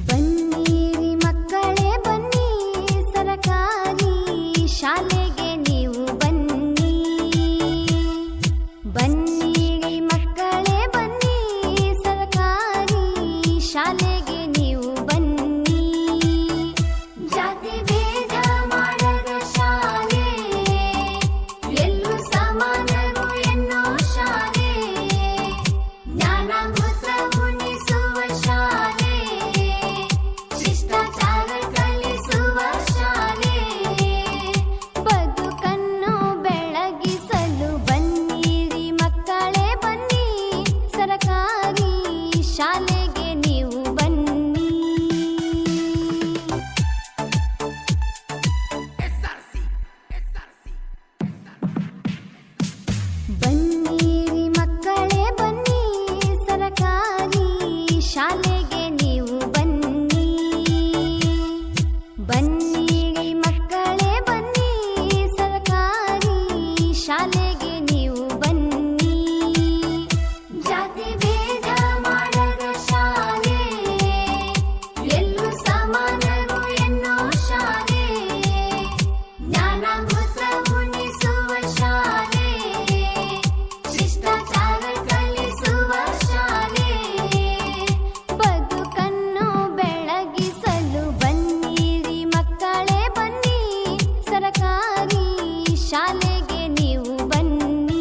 ಬನ್ನಿರಿ ಮಕ್ಕಳೇ ಬನ್ನಿ, ಸರಕಾರಿ ಶಾಲೆಗೆ ನೀವು ಬನ್ನಿ. ಬನ್ನಿರಿ ಮಕ್ಕಳೇ ಬನ್ನಿ, ಸರಕಾರಿ ಶಾಲೆಗೆ ನೀವು ಬನ್ನಿ. ಜಾತಿ ಭೇದ ಮಾಡದ ಶಾಲೆ, ಎಲ್ಲೂ ಸಮಾನರು ಎನ್ನೋ ಶಾಲೆ, ಜ್ಞಾನಾಮೃತ ಉಣಿಸುವ ಶಾಲೆ, ಶಿಷ್ಟಾಚಾರ ಕಲಿಸುವ ಶಾಲೆ, ಬದುಕನ್ನು ಬೆಳಗಿಸಲು ಬನ್ನಿರಿ ಮಕ್ಕಳೇ ಬನ್ನಿ, ಸರಕಾರಿ ಶಾಲೆಗೆ ನೀವು ಬನ್ನಿ. ಬನ್ನಿರಿ ಮಕ್ಕಳೇ ಬನ್ನಿ, ಸರಕಾರಿ ಶಾಲೆಗೆ ನೀವು ಬನ್ನಿ. ಬನ್ನಿರಿ ಮಕ್ಕಳೇ ಬನ್ನಿ, ಸರಕಾರಿ ಶಾಲೆಗೆ ನೀವು ಬನ್ನಿ. ಜಾತಿ ಭೇದ ಮಾಡದ ಶಾಲೆ, ಎಲ್ಲೂ ಸಮಾನರು ಎನ್ನೋ ಶಾಲೆ, ಜ್ಞಾನಾಮೃತ ಉಣಿಸುವ ಶಾಲೆ, ಶಿಷ್ಟಾಚಾರ ಕಲಿಸುವ ಶಾಲೆ, ಬದುಕನ್ನು ಬೆಳಗಿಸಲು ಬನ್ನಿರಿ ಮಕ್ಕಳೇ ಬನ್ನಿ, ಸರಕಾರಿ ಶಾಲೆಗೆ ನೀವು ಬನ್ನಿ.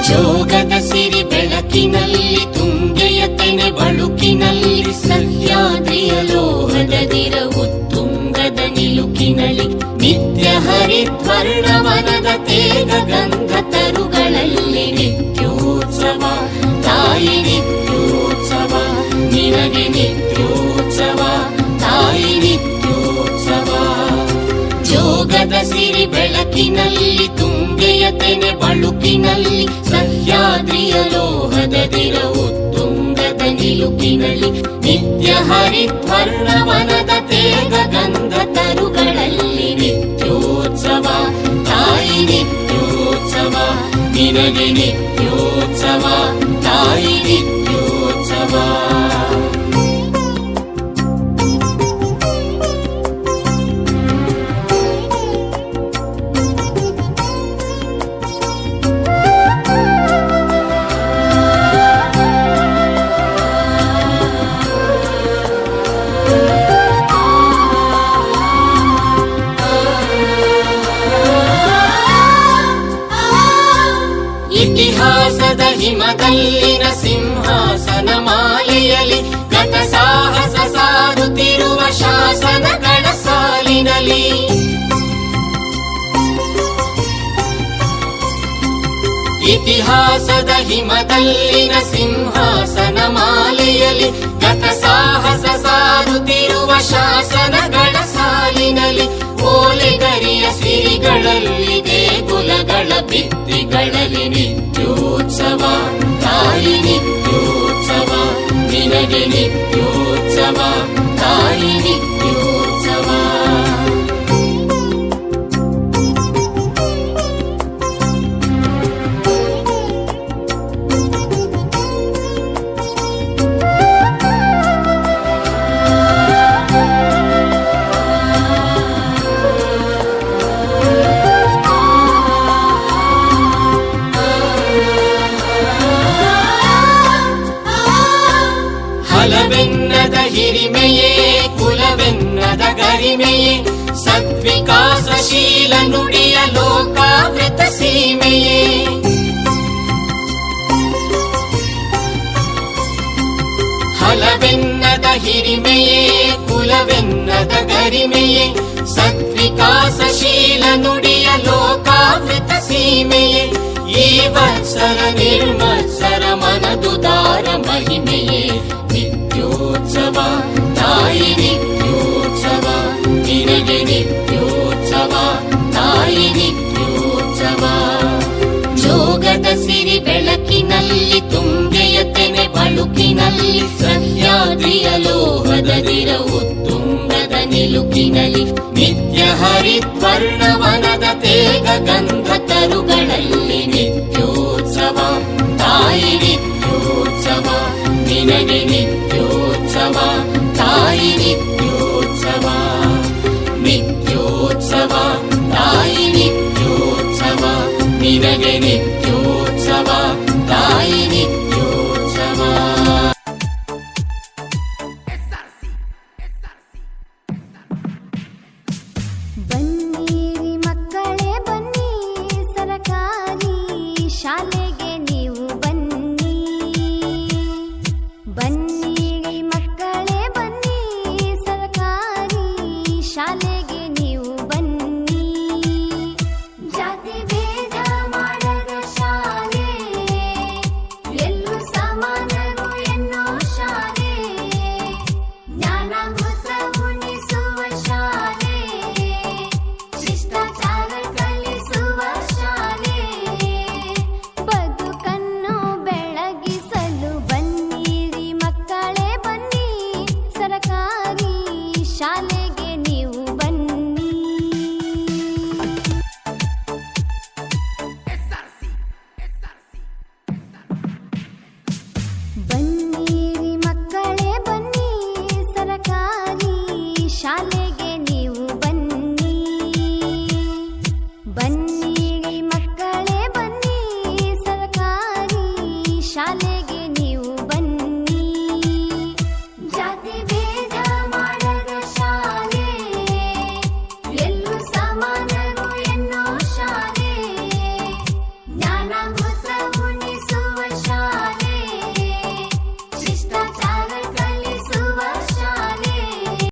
ಜೋಗದ ಸಿರಿ ಬೆಳಕಿನಲ್ಲಿ ತುಂಗೆಯ ತೆನೆ ಬಳುಕಿನಲ್ಲಿ ಸಹ್ಯಾದ್ರಿಯ ಲೋಹದ ದಿರವು ತುಂಬ ನಿಲುಕಿನಲಿ ನಿತ್ಯ ಹರಿದ್ವರ್ಣವನದ ತೇಗ ಗಂಧ ತರುಗಳಲ್ಲಿ ನಿತ್ಯೋತ್ಸವ ತಾಯಿ ನಿತ್ಯೋತ್ಸವ ನಿನಗೆ ನಿತ್ಯೋತ್ಸವ ತಾಯಿ ನಿತ್ಯೋತ್ಸವ ಜೋಗದ ಸಿರಿ ಬೆಳಕಿನಲ್ಲಿ ತುಂಗೆಯ ತೆನೆ ಬಳುಕಿನಲ್ಲಿ ಸಹ್ಯಾದ್ರಿಯ ಲೋಹದ ದಿರವು ತುಂಗದ ನಿಲುಕಿನಲ್ಲಿ ನಿತ್ಯ ಹರಿದ್ವರ್ಣವನದ ತೇಗ ಗಂಧ ತರುಗಳಲ್ಲಿ ನಿತ್ಯೋತ್ಸವ ತಾಯಿ ನಿತ್ಯೋತ್ಸವ ನಿನಗೆ ನಿತ್ಯೋತ್ಸವ ತಾಯಿ ನಿತ್ಯೋತ್ಸವ ಇತಿಹಾಸದ ಹಿಮದಲ್ಲಿನ ಸಿಂಹಾಸನ ಮಾಲೆಯಲ್ಲಿ ಗತ ಸಾಹಸ ಸಾರುತ್ತಿರುವ ಶಾಸನಗಳ ಸಾಲಿನಲ್ಲಿ ಇತಿಹಾಸದ ಹಿಮದಲ್ಲಿನ ಸಿಂಹಾಸನ ಮಾಲೆಯಲ್ಲಿ ಗತ ಸಾಹಸ ಸಾರುತ್ತಿರುವ ಶಾಸನಗಳ ಸಾಲಿನಲ್ಲಿ ಓಲೆಗರಿಯ ಸಿರಿಗಳಲ್ಲಿ ದೇಗುಲಗಳ ಭಿತ್ತಿಗಳಲ್ಲಿ ನಿತ್ಯೋತ್ಸವ ತಾಯಿ ನಿತ್ಯೋತ್ಸವ ನಿನಗೆ ನಿತ್ಯೋತ್ಸವ ತಾಯಿ ನಿತ್ಯೋತ್ಸವ ಹಲವೆನ್ನದ ಹಿರಿಮೆಯೇ ಕುಲವೆನ್ನದ ಗರಿಮೆಯೇ ಸದ್ವಿಕಾಸಶೀಲ ನುಡಿಯ ಲೋಕಾವೃತ ಸೀಮೆಯೇ ಹಲವೆನ್ನದ ಹಿರಿಮೆಯೇ ಕುಲವೆನ್ನದ ಗರಿಮೆಯೇ ಸದ್ವಿಕಾಸಶೀಲ ನುಡಿಯ ಲೋಕಾವೃತ ಸೀಮೆಯೇ ಈ ವತ್ಸರ ನಿರ್ಮತ್ಸರ ಮನದುದಾರ ಮಹಿಮೆಯೇ ನಿತ್ಯೋತ್ಸವ ತಾಯಿ ನಿತ್ಯೋತ್ಸವ ನಿನಗೆ ನಿತ್ಯೋತ್ಸವ ತಾಯಿ ನಿತ್ಯೋತ್ಸವ ಜೋಗದ ಸಿರಿ ಬೆಳಕಿನಲ್ಲಿ ತುಂಗೆಯ ತೆನೆ ಬಳುಕಿನಲ್ಲಿ ಸಹ್ಯಾದ್ರಿಯ ಲೋಹದ ದಿರವು ತುಂಗದ ನಿಲುಕಿನಲ್ಲಿ ನಿತ್ಯ ಹರಿದ್ವರ್ಣವನದ ತೇಗ ಗಂಧ ತರುಗಳಲ್ಲಿ ನಿತ್ಯೋತ್ಸವ ತಾಯಿ ನಿತ್ಯೋತ್ಸವ ನಿನಗೆ ನಿತ್ಯೋತ್ಸವ ತಾಯಿ ನಿತ್ಯೋತ್ಸವ ನಿತ್ಯೋತ್ಸವ ತಾಯಿ ನಿತ್ಯೋತ್ಸವ ನಿನಗೆ ನಿತ್ಯೋತ್ಸವ ತಾಯಿ ನಿತ್ಯೋತ್ಸವ ಬನ್ನಿರಿ ಮಕ್ಕಳೇ ಬನ್ನಿ ಸರಕಾರಿ ಶಾಲೆಗೆ ನೀವು ಬನ್ನಿ ಬನ್ನಿರಿ ಮಕ್ಕಳೇ ಬನ್ನಿ ಸರಕಾರಿ ಶಾಲೆಗೆ ನೀವು ಬನ್ನಿ ಜಾತಿ ಭೇದ ಮಾಡದ ಶಾಲೆ ಎಲ್ಲೂ ಸಮಾನರು ಎನ್ನೋ ಶಾಲೆ ಜ್ಞಾನಾಮೃತ ಉಣಿಸುವ ಶಾಲೆ ಶಿಷ್ಟಾಚಾರ ಕಲಿಸುವ ಶಾಲೆ ಬದುಕನ್ನು ಬೆಳಗಿಸಲು ಬನ್ನಿರಿ ಮಕ್ಕಳೇ ಬನ್ನಿ ಸರಕಾರಿ ಶಾಲೆಗೆ ನೀವು ಬನ್ನಿ ಬನ್ನಿರಿ ಮಕ್ಕಳೇ ಬನ್ನಿ ಸರಕಾರಿ ಶಾಲೆ